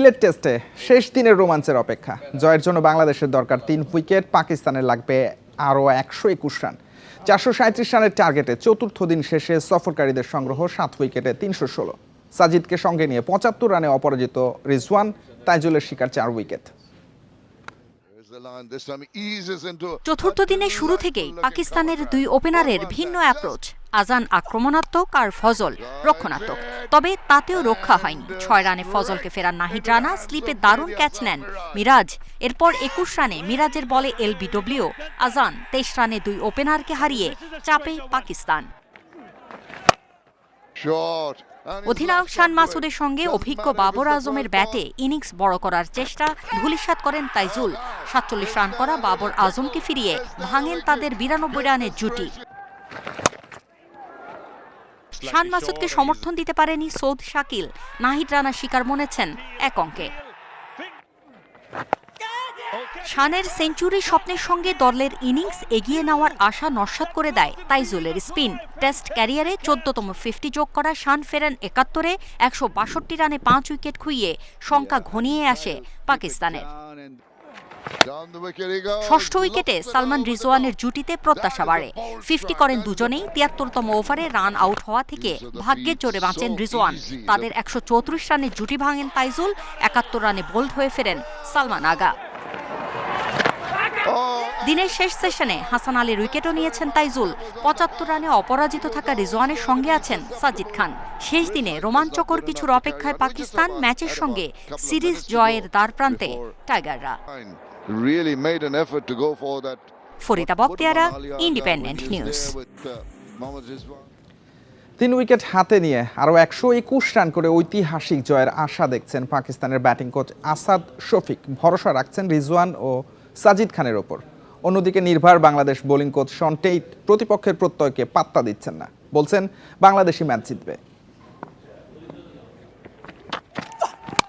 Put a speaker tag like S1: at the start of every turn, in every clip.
S1: সিলেট টেস্টে শেষ দিনের রোমাঞ্চের অপেক্ষা। জয়ের জন্য বাংলাদেশের দরকার 3 উইকেট, পাকিস্তানের লাগবে আরও 121 রান। 437 রানের টার্গেটে চতুর্থ দিন শেষে সফরকারীদের সংগ্রহ 7 উইকেটে 316। সাজিদকে সঙ্গে নিয়ে 75 রানে অপরাজিত রিজওয়ান, তাইজুলের শিকার 4 উইকেট।
S2: চতুর্থ দিনের শুরু থেকেই পাকিস্তানের দুই ওপেনারের ভিন্ন অ্যাপ্রোচ। আজান আক্রমণাত্মক আর ফজল রক্ষণাত্মক, তবে তাতেও রক্ষা হয়নি। 6 রানে ফজলকে ফেরান নাহিদ রানা, স্লিপে দারুণ ক্যাচ নেন মিরাজ। এরপর 21 রানে মিরাজের বলে এলবিডব্লিউ। আজান 23 রানে দুই ওপেনারকে হারিয়ে চাপে পাকিস্তান। অধিনায়ক শান মাসুদের সঙ্গে অভিজ্ঞ বাবর আজমের ব্যাটে ইনিংস বড় করার চেষ্টা ধূলিসাৎ করেন তাইজুল। 47 রান করা বাবর আজমকে ফিরিয়ে ভাঙেন তাদের 92 রানের জুটি। শান মাসুদকে সমর্থন দিতে পারেনি সৌদ শাকিল। নাহিদ রানা শিকার মনেছেন 1 অঙ্কে। শানের সেঞ্চুরি স্বপ্নের সঙ্গে দলের ইনিংস এগিয়ে নেওয়ার আশা নস্যাৎ করে দেয় তাইজুলের স্পিন। টেস্ট ক্যারিয়ারে 14তম 50 যোগ করা শান ফেরেন 71-এ 162 রানে 5 উইকেট খুইয়ে সংখ্যা ঘনিয়ে আসে পাকিস্তানের। ষষ্ঠ উইকেটে সালমান রিজওয়ানের জুটিতে প্রত্যাশা বাড়ে। 50 করেন দুজনেই। 73তম ওভারে রান আউট হওয়া থেকে ভাগ্যের জোরে বাঁচেন রিজওয়ান। তাদের 134 রানের জুটি ভাঙেন তাইজুল। 71 রানে বোল্ড হয়ে ফেরেন সালমান আগা। দিনের শেষ সেশনে হাসান আলীর উইকেটও নিয়েছেন তাইজুল। 75 রানে অপরাজিত থাকা রিজওয়ানের সঙ্গে আছেন সাজিদ খান। শেষ দিনে রোমাঞ্চকর কিছুর অপেক্ষায় পাকিস্তান। ম্যাচের সঙ্গে সিরিজ জয়ের দ্বারপ্রান্তে টাইগাররা। Farida Bakhtiara, independent news.
S1: 3 wicket হাতে নিয়ে আরও 121 রান করে ঐতিহাসিক জয়ের আশা দেখছেন পাকিস্তানের ব্যাটিং কোচ আসাদ শফিক। ভরসা রাখছেন রিজওয়ান ও সাজিদ খানের ওপর। অন্যদিকে নির্ভর Bangladesh bowling coach Shaun Tait প্রতিপক্ষের প্রত্যয়কে পাত্তা দিচ্ছেন না। বলছেন বাংলাদেশই ম্যাচ জিতবে।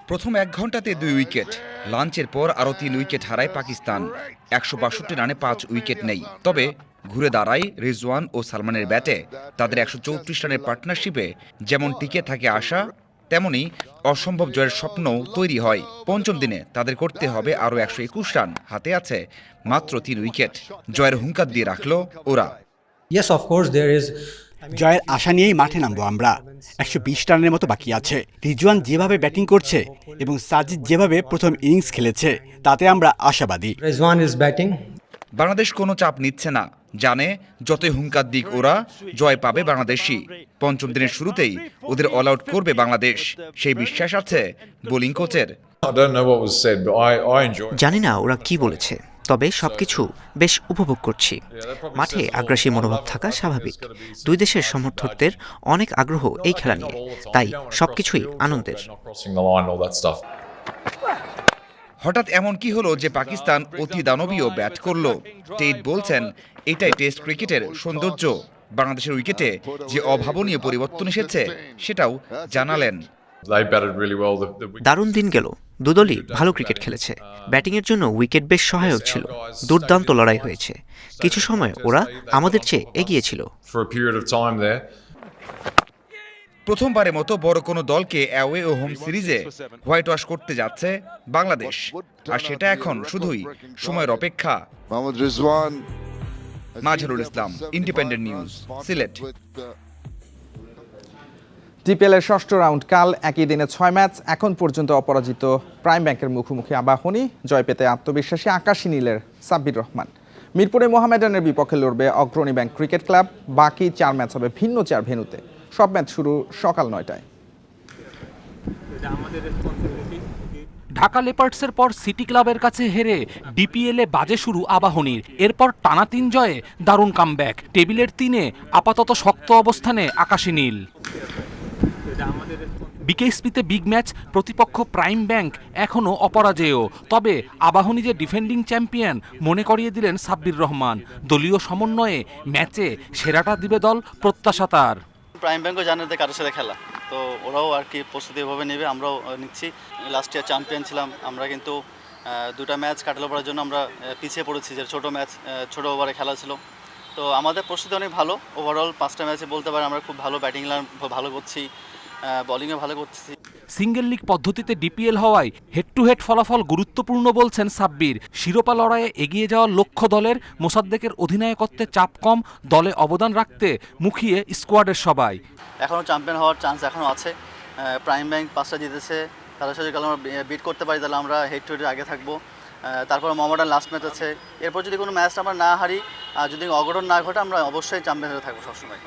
S3: প্রথম 1 ঘন্টাতে 2 উইকেট, লাঞ্চের পর আরও 3 উইকেট হারায় পাকিস্তান। 162 রানে 5 উইকেট নেই। তবে ঘুরে দাঁড়ায় রিজওয়ান ও সালমানের ব্যাটে। তাদের 134 রানের পার্টনারশিপে যেমন টিকে থাকে আশা, তেমনি অসম্ভব জয়ের স্বপ্নও তৈরি হয়। পঞ্চম দিনে তাদের করতে হবে আরও 121 রান। হাতে আছে মাত্র 3 উইকেট। জয়ের হুঙ্কার দিয়ে রাখলো ওরা।
S4: জয়ের আশা নিয়েই মাঠে নামবো আমরা। 120 রানের মতো বাকি আছে। রিজওয়ান যেভাবে ব্যাটিং করছে এবং সাজিদ যেভাবে প্রথম ইনিংস খেলেছে, তাতে আমরা আশাবাদী।
S3: বাংলাদেশ কোনো চাপ নিচ্ছে না, জানে যতই হুঙ্কার দিক ওরা, জয় পাবে বাংলাদেশই। পঞ্চম দিনের শুরুতেই ওদের অল আউট করবে বাংলাদেশ, সেই বিশ্বাস আছে বোলিং কোচের।
S5: জানি না ওরা কি বলেছে, তবে সবকিছু বেশ উপভোগ করছি। মাঠে আগ্রাসী মনোভাব থাকা স্বাভাবিক। দুই দেশের সমর্থকদের অনেক আগ্রহ এই খেলা নিয়ে, তাই সবকিছুই আনন্দের।
S3: হঠাৎ এমন কি হলো যে পাকিস্তান অতি দানবীয় ব্যাট করলো? টেইট বলছেন এটাই টেস্ট ক্রিকেটের সৌন্দর্য। বাংলাদেশের উইকেটে যে অভাবনীয় পরিবর্তন এসেছে সেটাও জানালেন।
S5: দারুণ দিন গেল। দুদলই ভালো ক্রিকেট খেলেছে। ব্যাটিংয়ের জন্য উইকেট বেশ সহায়ক ছিল। দুর্দান্ত লড়াই হয়েছে। কিছু সময় ওরা আমাদের চেয়ে এগিয়ে ছিল।
S3: প্রথমবারের মতো বড় কোনো দলকে অ্যাওয়ে ও হোম সিরিজে হোয়াইট ওয়াশ করতে যাচ্ছে বাংলাদেশ, আর সেটা এখন শুধুই সময়ের অপেক্ষা। Mazharul Islam, independent news, Sylhet.
S1: ডিপিএলের ষষ্ঠ রাউন্ড কাল। একই দিনে 6 ম্যাচ। এখন পর্যন্ত অপরাজিত প্রাইম ব্যাংকের মুখোমুখি আবাহনী। জয় পেতে আত্মবিশ্বাসী আকাশী নীলের সাব্বির রহমান। মিরপুরে মোহামেডানের বিপক্ষে লড়বে অগ্রণী ব্যাংক ক্রিকেট ক্লাব। বাকি 4 ম্যাচ হবে ভিন্ন 4 ভেন্যুতে। সব ম্যাচ শুরু সকাল 9টায়।
S6: ঢাকা লেপার্ডসের পর সিটি ক্লাবের কাছে হেরে ডিপিএলে বাজে শুরু আবাহনীর। এরপর টানা 3 জয়ে দারুণ কামব্যাক। টেবিলের 3-এ আপাতত শক্ত অবস্থানে আকাশী নীল। বিকেএসপিতে বিগ ম্যাচ। প্রতিপক্ষ প্রাইম ব্যাংক এখনও অপরাজেয়। তবে আবাহনী যে ডিফেন্ডিং চ্যাম্পিয়ন মনে করিয়ে দিলেন সাব্বির রহমান। দলীয় সমন্বয়ে ম্যাচে সেরাটা দিবে দল, প্রত্যাশা তার।
S7: প্রাইম ব্যাংকও জানে যে কারোর সাথে খেলা, তো ওরাও আর কি প্রস্তুতিভাবে নেবে, আমরাও নিচ্ছি। লাস্ট ইয়ার চ্যাম্পিয়ন ছিলাম আমরা, কিন্তু 2টা ম্যাচ কাটালো পড়ার জন্য আমরা পিছিয়ে পড়েছি। যে ছোটো ম্যাচ, ছোটো ওভারে খেলা ছিল, তো আমাদের প্রস্তুতি অনেক ভালো। ওভারঅল 5টা ম্যাচে বলতে পারি আমরা খুব ভালো ব্যাটিং লাইন ভালো করছি, বোলিংয়ে ভালো করছি।
S6: সিঙ্গেল লিগ পদ্ধতিতে ডিপিএল হওয়ায় হেড টু হেড ফলাফল গুরুত্বপূর্ণ বলছেন সাব্বির। শিরোপা লড়াইয়ে এগিয়ে যাওয়ার লক্ষ্য দলের, মোসাদ্দেকের অধিনায়কত্বে চাপ কম, দলে অবদান রাখতে মুখিয়ে স্কোয়াডের সবাই।
S7: এখনও চ্যাম্পিয়ন হওয়ার চান্স এখনও আছে। প্রাইম ব্যাংক 5টা জিতেছে, তাদের সাথে যদি আমরা বিট করতে পারি তাহলে আমরা হেড টু হেডে আগে থাকবো। তারপর মোহামেডান লাস্ট ম্যাচ আছে, এরপর যদি কোনো ম্যাচটা আমরা না হারি আর যদি অঘটন না ঘটে আমরা অবশ্যই চ্যাম্পিয়ন হয়ে থাকবো সবসময়।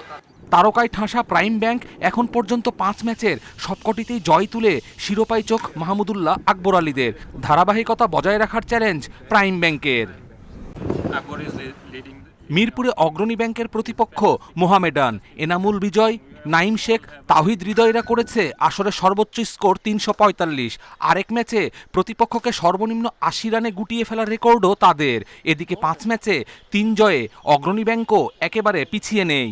S6: তারকায় ঠাসা প্রাইম ব্যাংক এখন পর্যন্ত 5 ম্যাচের সবকটিতেই জয় তুলে শিরোপায় চোখ মাহমুদুল্লাহ, আকবর আলীদের। ধারাবাহিকতা বজায় রাখার চ্যালেঞ্জ প্রাইম ব্যাংকের। মিরপুরে অগ্রণী ব্যাংকের প্রতিপক্ষ মোহামেডান। এনামুল বিজয়, নাইম শেখ, তাওহিদ হৃদয়রা করেছে আসরে সর্বোচ্চ স্কোর 345। আরেক ম্যাচে প্রতিপক্ষকে সর্বনিম্ন 80 রানে গুটিয়ে ফেলার রেকর্ডও তাদের। এদিকে 5 ম্যাচে 3 জয়ে অগ্রণী ব্যাংকও একেবারে পিছিয়ে নেই।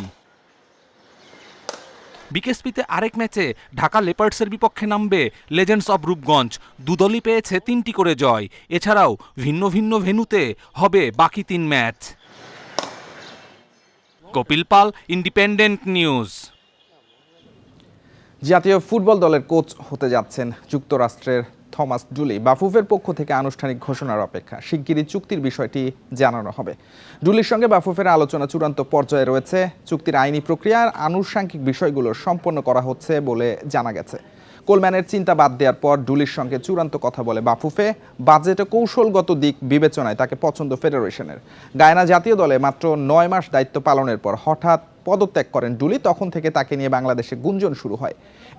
S6: বিকেএসপিতে আরেক ম্যাচে ঢাকা লেপার্ডসের বিপক্ষে নামবে লেজেন্ডস অব রূপগঞ্জ। দুদলই পেয়েছে 3টি করে জয়। এছাড়াও ভিন্ন ভিন্ন ভেন্যুতে হবে বাকি 3 ম্যাচ। কপিল পাল, ইন্ডিপেন্ডেন্ট নিউজ।
S1: জাতীয় ফুটবল দলের কোচ হতে যাচ্ছেন যুক্তরাষ্ট্রের থমাস ডুলি। বাফুফের পক্ষ থেকে আনুষ্ঠানিক ঘোষণার অপেক্ষা। শিগগিরই চুক্তির বিষয়টি জানানো হবে। ডুলির সঙ্গে বাফুফের আলোচনা চূড়ান্ত পর্যায়ে রয়েছে। চুক্তির আইনি প্রক্রিয়ার আনুষঙ্গিক বিষয়গুলো সম্পন্ন করা হচ্ছে বলে জানা গেছে। কোলম্যানের চিন্তা বাদ দেওয়ার পর ডুলির সঙ্গে চূড়ান্ত কথা বলে বাফুফে। বাজেটে কৌশলগত দিক বিবেচনায় তাকে পছন্দ ফেডারেশনের। গায়ানা জাতীয় দলে মাত্র 9 মাস দায়িত্ব পালনের পর হঠাৎ পদত্যাগ করেন ডুলি। তখন থেকে তাকে নিয়ে বাংলাদেশে গুঞ্জন শুরু হয়।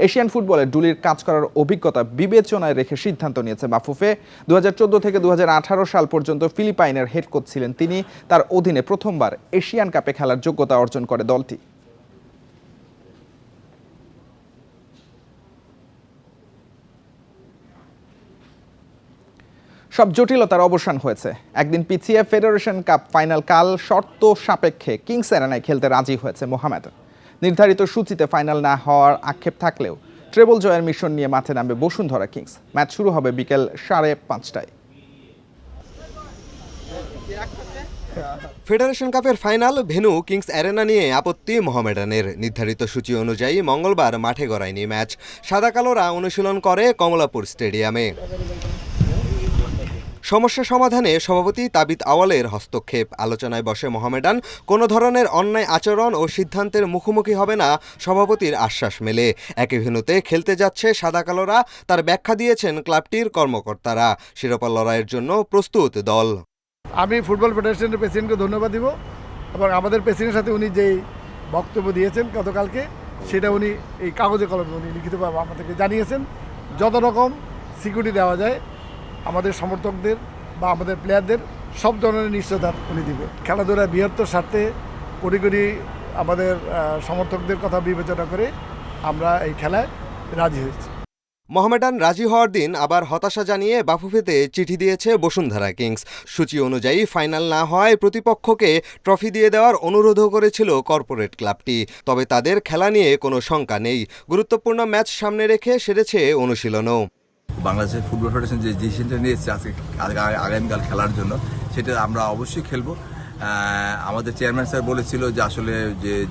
S1: এশিয়ান ফুটবলে ডুলির কাজ করার অভিজ্ঞতা বিবেচনায় রেখে সিদ্ধান্ত নিয়েছে বাফুফে। 2014 থেকে 2018 সাল পর্যন্ত ফিলিপাইনের হেড কোচ ছিলেন তিনি। তার অধীনে প্রথমবার এশিয়ান কাপে খেলার যোগ্যতা অর্জন করে দলটি। সব জটিলতার অবসান হয়েছে। একদিন পিছিয়ে ফেডারেশন কাপ ফাইনাল কাল শর্ত সাপেক্ষে কিংস এরেনায় খেলতে রাজি হয়েছে মোহামেডান। নির্ধারিত সূচিতে ফাইনাল না হওয়ার আক্ষেপ থাকলেও ট্রেবল জয়ের মিশন নিয়ে মাঠে নামবে বসুন্ধরা কিংস। ম্যাচ শুরু হবে বিকেল 5:30টায়।
S8: ফেডারেশন কাপের ফাইনাল ভেন্যু কিংস অ্যারেনা নিয়ে আপত্তি মোহামেডানের। নির্ধারিত সূচি অনুযায়ী মঙ্গলবার মাঠে গড়ায়নি ম্যাচ। সাদা কালোরা অনুশীলন করে কমলাপুর স্টেডিয়ামে। সমস্যা সমাধানে সভাপতি তাবিত আওয়ালের হস্তক্ষেপ। আলোচনায় বসে মোহামেডান। কোনো ধরনের অন্যায় আচরণ ও সিদ্ধান্তের মুখোমুখি হবে না সভাপতির আশ্বাস মেলে। একই ভেন্যুতে খেলতে যাচ্ছে সাদা কালোরা, তার ব্যাখ্যা দিয়েছেন ক্লাবটির কর্মকর্তারা। শিরোপা লড়াইয়ের জন্য প্রস্তুত দল।
S9: আমি ফুটবল ফেডারেশনের প্রেসিডেন্টকে ধন্যবাদ দিব এবং আমাদের প্রেসিডেন্টের সাথে উনি যেই বক্তব্য দিয়েছেন গতকালকে, সেটা উনি এই কাগজে কলমে উনি লিখিতভাবে আমাদেরকে জানিয়েছেন। যত রকম সিকিউরিটি দেওয়া যায় আমাদের সমর্থকদের বা আমাদের প্লেয়ারদের সব ধরনের নিশ্চয়তা উনি দিবে। খেলাধুলার বৃহত্তর স্বার্থে কোটি আমাদের সমর্থকদের কথা বিবেচনা করে আমরা এই খেলায় রাজি হয়েছি।
S8: মোহামেডান রাজি হওয়ার দিন আবার হতাশা জানিয়ে বাফুফেতে চিঠি দিয়েছে বসুন্ধরা কিংস। সূচি অনুযায়ী ফাইনাল না হওয়ায় প্রতিপক্ষকে ট্রফি দিয়ে দেওয়ার অনুরোধও করেছিল কর্পোরেট ক্লাবটি। তবে তাদের খেলা নিয়ে কোনো শঙ্কা নেই। গুরুত্বপূর্ণ ম্যাচ সামনে রেখে সেরেছে অনুশীলনও।
S10: বাংলাদেশের ফুটবল ফেডারেশন যে ডিসিশনটা নিয়েছে আজকে আগামীকাল খেলার জন্য, সেটা আমরা অবশ্যই খেলবো। আমাদের চেয়ারম্যান স্যার বলেছিল যে আসলে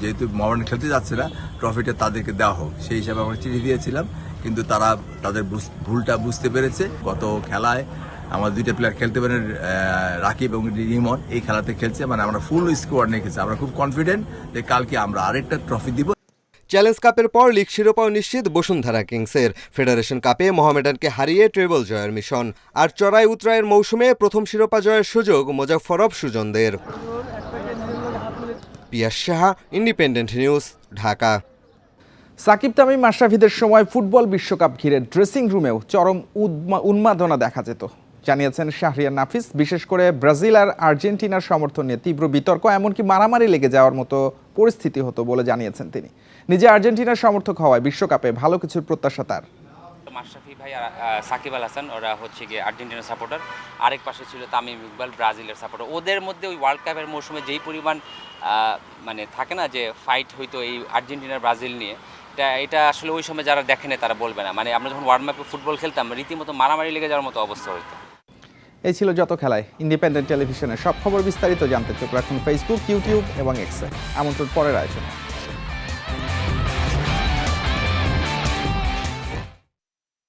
S10: যেহেতু মোহামেডান খেলতে যাচ্ছে না, ট্রফিটা তাদেরকে দেওয়া হোক। সেই হিসাবে আমরা চিঠি দিয়েছিলাম, কিন্তু তারা তাদের ভুলটা বুঝতে পেরেছে। গত খেলায় আমাদের 2টা প্লেয়ার খেলতে পারেন, রাকিব এবং রিমন, এই খেলাতে খেলছে। মানে আমরা ফুল স্কোয়াড নিয়ে খেলছি। আমরা খুব কনফিডেন্ট যে কালকে আমরা আরেকটা ট্রফি দিব।
S8: চ্যালেঞ্জ কাপের পর লিগ শিরোপাও নিশ্চিত বসুন্ধরা কিংসের। ফেডারেশন কাপে মোহামেডানকে হারিয়ে ট্রেবল জয়ের মিশন। আর চড়াই উতরাইয়ের মৌসুমে প্রথম শিরোপা জয়ের সুযোগ মোজাফফরব সুজনদের। পিয়াস সাহা, ইন্ডিপেন্ডেন্ট নিউজ, ঢাকা।
S1: সাকিব তামিম মাশরাফিদের সময় ফুটবল বিশ্বকাপ ঘিরে ড্রেসিং রুমেও চরম উন্মাদনা দেখা যেত, জানিয়েছেন শাহরিয়ার নাফিস। বিশেষ করে ব্রাজিল আর আর্জেন্টিনার সমর্থন নিয়ে তীব্র বিতর্ক, এমনকি মারামারি লেগে যাওয়ার মতো পরিস্থিতি হতো বলে জানিয়েছেন তিনি। নিজে আর্জেন্টিনার সমর্থক হওয়ায় বিশ্বকাপে ভালো কিছুর প্রত্যাশা তার।
S11: মাশরাফি ভাই আর সাকিব আল হাসান ওরা হচ্ছে গিয়ে আর্জেন্টিনার সাপোর্টার, আরেক পাশে ছিল তামিম ইকবাল ব্রাজিলের সাপোর্টার। ওদের মধ্যে ওই ওয়ার্ল্ড কাপের মৌসুমে যেই পরিমাণ মানে থাকে না যে ফাইট হইতো এই আর্জেন্টিনার ব্রাজিল নিয়ে, এটা আসলে ওই সময় যারা দেখেনি তারা বলবে না। মানে আমরা যখন ওয়ার্ল্ড কাপে ফুটবল খেলতাম রীতিমতো মারামারি লেগে যাওয়ার মতো অবস্থা হইতো।
S1: এই ছিল যত খেলায়। ইন্ডিপেন্ডেন্ট টেলিভিশনের সব খবর বিস্তারিত জানতে চোখ রাখুন ফেসবুক, ইউটিউব এবং এক্সে। আমন্ত্রণ পরের আয়োজনে।